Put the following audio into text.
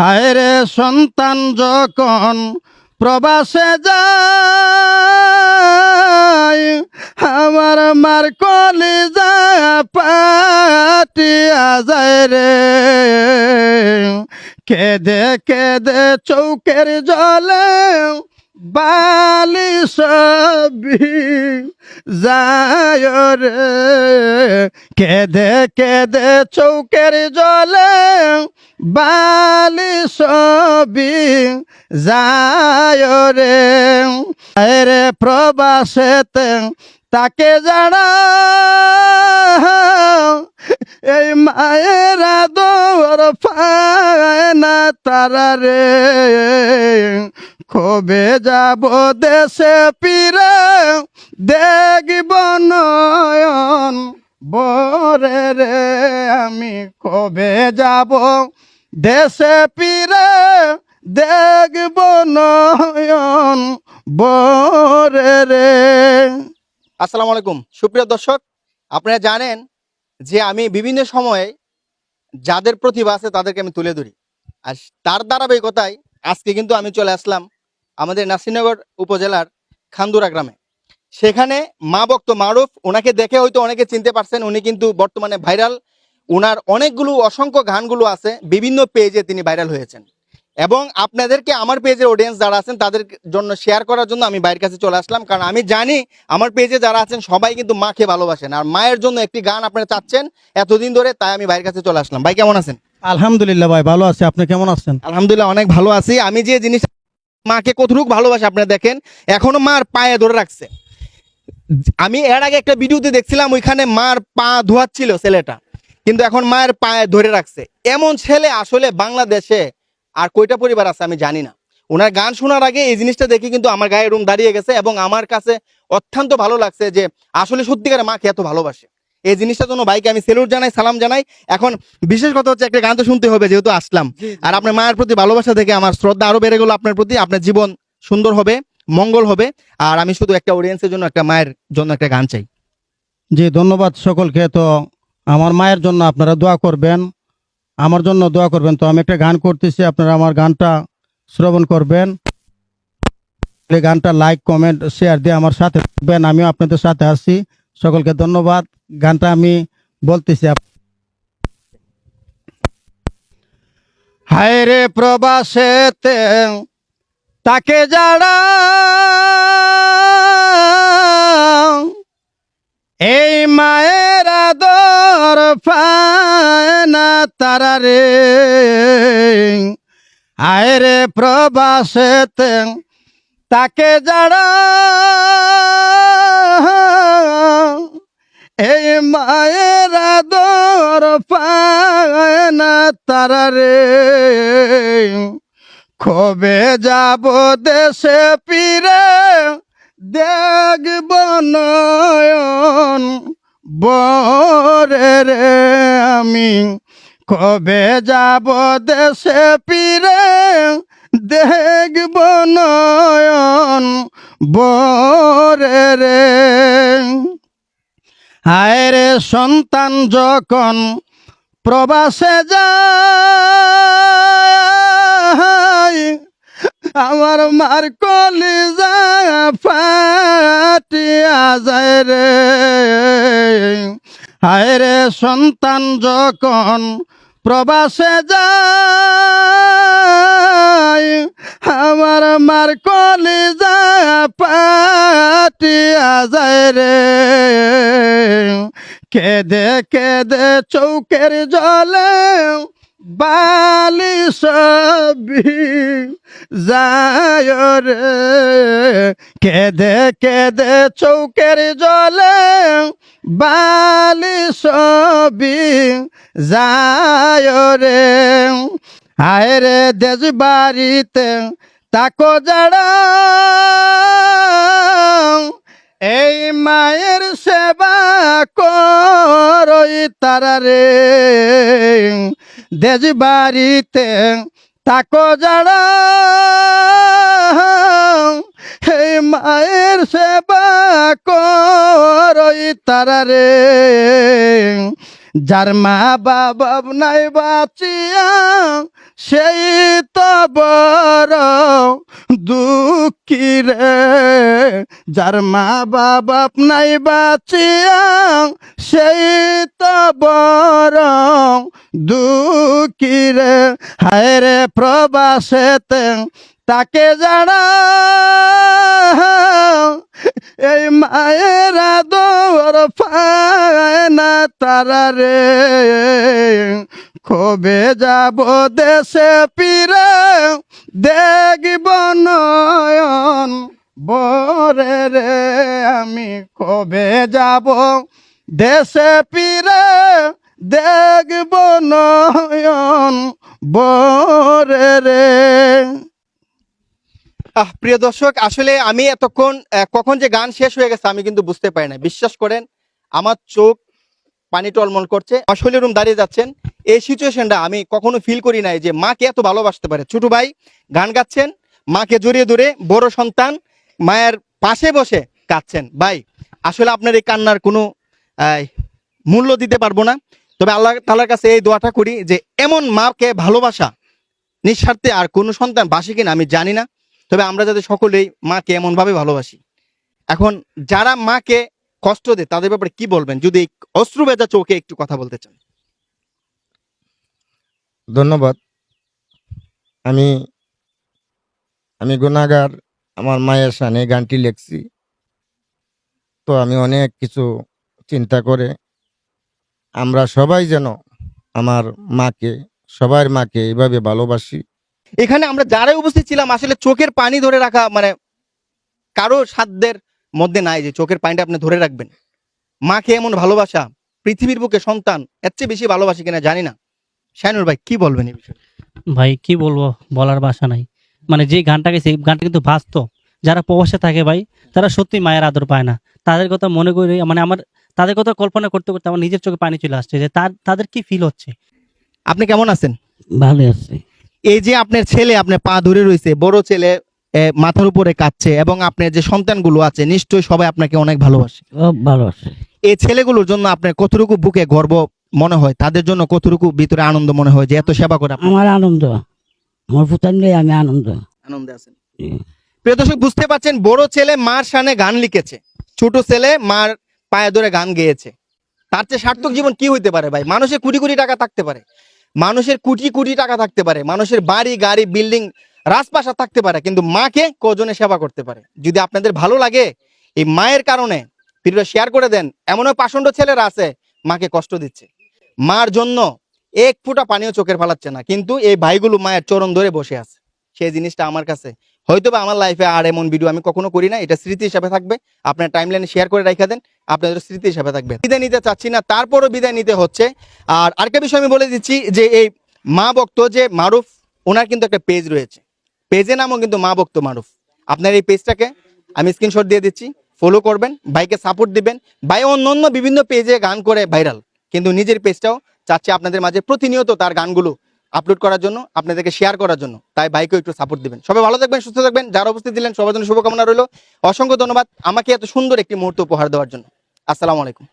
হায় রে সন্তান যখন প্রবাসে যায়, আমার মার কলিজা পাটিয়া যায় রে। কেঁদে কেঁদে চৌকের জলে বালি সবি যায় রে। কেঁদে কেঁদে চৌকের জলে বালি সবি যায় রে। রে প্রবাসেতে তাকে জানা এই মায়ের আদর পায় না তারা রে। কবে যাব দেশে ফিরে দেখব নয়ন বরে রে। আমি কবে যাব দেশে ফিরে দেখব নয়ন বরে রে। আসসালামু আলাইকুম সুপ্রিয় দর্শক, আপনারা জানেন যে আমি বিভিন্ন সময়ে যাদের প্রতিভা আছে তাদেরকে আমি তুলে ধরি। আর তার ধারাবাহিকতায় আজকে কিন্তু আমি চলে আসলাম আমাদের নাসিরনগর উপজেলার খান্দুরা গ্রামে। সেখানে মা ভক্ত মারুফ, ওনাকে দেখে হয়তো অনেকে চিনতে পারছেন। উনি কিন্তু বর্তমানে ভাইরাল। ওনার অনেকগুলো অসংখ্য গানগুলো আছে, বিভিন্ন পেজে তিনি ভাইরাল হয়েছেন। এবং আপনাদেরকে আমার পেজের অডিয়েন্স যারা আছেন তাদের জন্য শেয়ার করার জন্য আমি ভাইয়ের কাছে চলে আসলাম, কারণ আমি জানি আমার পেজে যারা আছেন সবাই কিন্তু মাকে ভালোবাসেন, আর মায়ের জন্য একটি গান আপনারা চাচ্ছেন এতদিন ধরে, তাই আমি ভাইয়ের কাছে চলে আসলাম। ভাই কেমন আছেন? আলহামদুলিল্লাহ ভাই, ভালো আছি। আপনি কেমন আছেন? আলহামদুলিল্লাহ অনেক ভালো আছি। আমি যে জিনিস মাকে কতটুকু ভালোবাসে আপনারা দেখেন, এখনো মার পায়ে ধরে রাখছে। আমি এর আগে একটা ভিডিওতে দেখছিলাম, ওইখানে মার পা ধোয়াচ্ছিল ছেলেটা, কিন্তু এখন মায়ের পায়ে ধরে রাখছে। এমন ছেলে আসলে বাংলাদেশে আর কয়টা পরিবার আছে আমি জানি না। ওনার গান শোনার আগে এই জিনিসটা দেখে কিন্তু আমার গায়ে রুম দাঁড়িয়ে গেছে, এবং আমার কাছে অত্যন্ত ভালো লাগছে যে আসলে সত্যিকারের মাকে এত ভালোবাসে। এই জিনিসটার জন্য ভাইকে আমি সেলুট জানাই, সালাম জানাই। এখন বিশেষ কথা হচ্ছে একটা গান তো শুনতে হবে, যেহেতু আসলাম। আর আপনার মায়ের প্রতি ভালোবাসা দেখে আমার শ্রদ্ধা আরো বেড়ে গেল আপনার প্রতি। আপনার জীবন সুন্দর হবে, মঙ্গল হবে। আর আমি শুধু একটা অডিয়েন্সের জন্য, একটা মায়ের জন্য একটা গান চাই। জি ধন্যবাদ সকলকে। তো আমার মায়ের জন্য আপনারা দোয়া করবেন, আমার জন্য দোয়া করবেন। তো আমি একটা গান করতেছি, আপনারা আমার গানটা শ্রবণ করবেন। এই গানটা লাইক কমেন্ট শেয়ার দিয়ে আমার সাথে থাকবেন, আমিও আপনাদের সাথে আছি। সকলকে ধন্যবাদ। গানটা আমি বলতেছি। হায় রে প্রবাসেতে তাকে যারা এই মায়ের আদর পায় না তারা রে। আয় রে প্রবাসেতে তাকে যারা এই মায়ের আদর পায় না তারা রে। কবে যাব দেশে ফিরে দেখব নয়ন বরে রে। আমি কবে যাব দেশে ফিরে দেখব নয়ন বরে রে। হায় রে সন্তান যখন প্রবাসে যায়, আমার মার কলিজা ফাটিয়া যায় রে। হায় রে সন্তান যখন প্রবাসে যায়, আমার মার কলিজা পাটিয়া যায় রে। কেঁদে কেঁদে চৌকের জলে বালি সবি যায় রে। কেঁদে কেঁদে চৌকের জলে বালি সবি যায় রে। হায় রে দেশ বাড়িতে তাকো যারা এই মায়ের সেবা করই তারা রে। দেশ বাড়িতে তাকো যারা এই মায়ের সেবা করই তারা রে। যার মা বাবা নাই বাঁচিয়া সেই তো বড় দুঃখী রে, যার মা বাপ নাই বাঁচিয়া সেই তো বড় দুঃখী রে। হায় রে প্রবাসেতে তাকে জানা, এই মায়ের আদর পায় না তারা রে। কবে যাব দেশে ফিরে দেখব নয়ন বরে রে, আমি কবে যাব দেশে ফিরে দেখব নয়ন বরে রে। প্রিয় দর্শক, আসলে আমি এতক্ষণ কখন যে গান শেষ হয়ে গেছে আমি কিন্তু বুঝতে পারি না। বিশ্বাস করেন আমার চোখ পানি টলমল করছে, আসলে রুম দাঁড়িয়ে যাচ্ছেন। এই সিচুয়েশনটা আমি কখনো ফিল করি নাই যে মাকে এত ভালোবাসতে পারে। ছোট ভাই গান গাচ্ছেন, মাকে জড়িয়ে ধরে, বড় সন্তান মায়ের পাশে বসে কাঁদছেন। ভাই আসলে আপনার এই কান্নার কোনো মূল্য দিতে পারবো না। তবে আল্লাহ তাআলার কাছে এই দোয়াটা করি যে এমন মাকে ভালোবাসা নিঃস্বার্থে আর কোনো সন্তান বাসে কিনা আমি জানি না। তবে আমরা যাতে সকলেই মাকে এমনভাবে ভালোবাসি। এখন যারা মাকে কষ্ট দেয় তাদের ব্যাপারে কি বলবেন, যদি অশ্রু ভেজা চোখে একটু কথা বলতে চান? ধন্যবাদ। আমি আমি গুনাহগার, আমার মায়ের শানে গানটি লিখছি। তো আমি অনেক কিছু চিন্তা করে আমরা সবাই যেন আমার মাকে, সবার মাকে এইভাবে ভালোবাসি। এখানে আমরা যারাই উপস্থিত ছিলাম আসলে চোখের পানি ধরে রাখা মানে কারো সাধ্যের মধ্যে নাই যে চোখের পানিটা আপনি ধরে রাখবেন। মাকে এমন ভালোবাসা পৃথিবীর বুকে সন্তান এর চেয়ে বেশি ভালোবাসে কিনা জানি না। শাইনুর ভাই কি বলবেন এই বিষয়ে? ভাই কি বলবো, বলার ভাষা নাই। মানে যে গানটা গেছে এই গানটা কিন্তু বাস্তব। যারা প্রবাসে থাকে ভাই, তারা সত্যি মায়ের আদর পায় না। তাদের কথা মনে করে মানে আমার তাদের কথা কল্পনা করতে করতে আমার নিজের চোখে পানি চলে আসছে যে তাদের কি ফিল হচ্ছে। আপনি কেমন আছেন? ভালো আছে। এই যে আপনার ছেলে আপনার পা ধরে রয়েছে, বড় ছেলে মাথার উপরে কাঁদছে, এবং আপনার যে সন্তানগুলো আছে নিশ্চয়ই সবাই আপনাকে অনেক ভালোবাসে। ভালো আছে। এই ছেলেগুলোর জন্য আপনার কতটুকু বুকে গর্ব মনে হয়, তাদের জন্য কতটুকু ভিতরে আনন্দ মনে হয় যে এত সেবা করে আপনি? আমার আনন্দ, আমার পুতান নিয়ে আমি আনন্দে আছেন। প্রিয় দর্শক বুঝতে পারছেন, বড় ছেলে মার শানে গান লিখেছে, ছোট ছেলে মার পায়ে ধরে গান গেয়েছে। তার চেয়ে সার্থক জীবন কি হইতে পারে ভাই? মানুষের কোটি কোটি টাকা থাকতে পারে, মানুষের কোটি কোটি টাকা থাকতে পারে, মানুষের বাড়ি গাড়ি বিল্ডিং রাজপ্রাসাদ থাকতে পারে, কিন্তু মাকে কজনে সেবা করতে পারে? যদি আপনাদের ভালো লাগে এই মায়ের কারণে ভিডিওটা শেয়ার করে দেন। এমনও পাষণ্ড ছেলেরা আছে মাকে কষ্ট দিচ্ছে, মার জন্য এক ফোঁটা পানিও চোখের ফালাচ্ছে না, কিন্তু এই ভাইগুলো মায়ের চরণ ধরে বসে আছে। সেই জিনিসটা আমার কাছে হয়তো বা আমার লাইফে আর এমন ভিডিও আমি কখনো করি না। এটা স্মৃতি হিসাবে থাকবে, আপনার টাইমলাইনে শেয়ার করে রেখে দেন, আপনাদের স্মৃতি হিসাবে থাকবে। বিদায় নিতে চাচ্ছি না, তারপরও বিদায় নিতে হচ্ছে। আর আরেকটা বিষয় আমি বলে দিচ্ছি যে এই মা ভক্ত যে মারুফ, ওনার কিন্তু একটা পেজ রয়েছে, পেজের নামও কিন্তু মা ভক্ত মারুফ। আপনার এই পেজটাকে আমি স্ক্রিনশট দিয়ে দিচ্ছি, ফলো করবেন, ভাইকে সাপোর্ট দিবেন। ভাই অন্য বিভিন্ন পেজে গান করে ভাইরাল, কিন্তু নিজের পেজটাও চাচ্ছে আপনাদের মাঝে প্রতিনিয়ত তার গানগুলো আপলোড করার জন্য, আপনাদেরকে শেয়ার করার জন্য। তাই ভাইকেও একটু সাপোর্ট দিবেন। সবাই ভালো থাকবেন, সুস্থ থাকবেন। যারা উপস্থিত দিলেন সবার জন্য শুভকামনা রইল। অসংখ্য ধন্যবাদ আমাকে এত সুন্দর একটি মুহূর্ত উপহার দেওয়ার জন্য। আসসালামু আলাইকুম।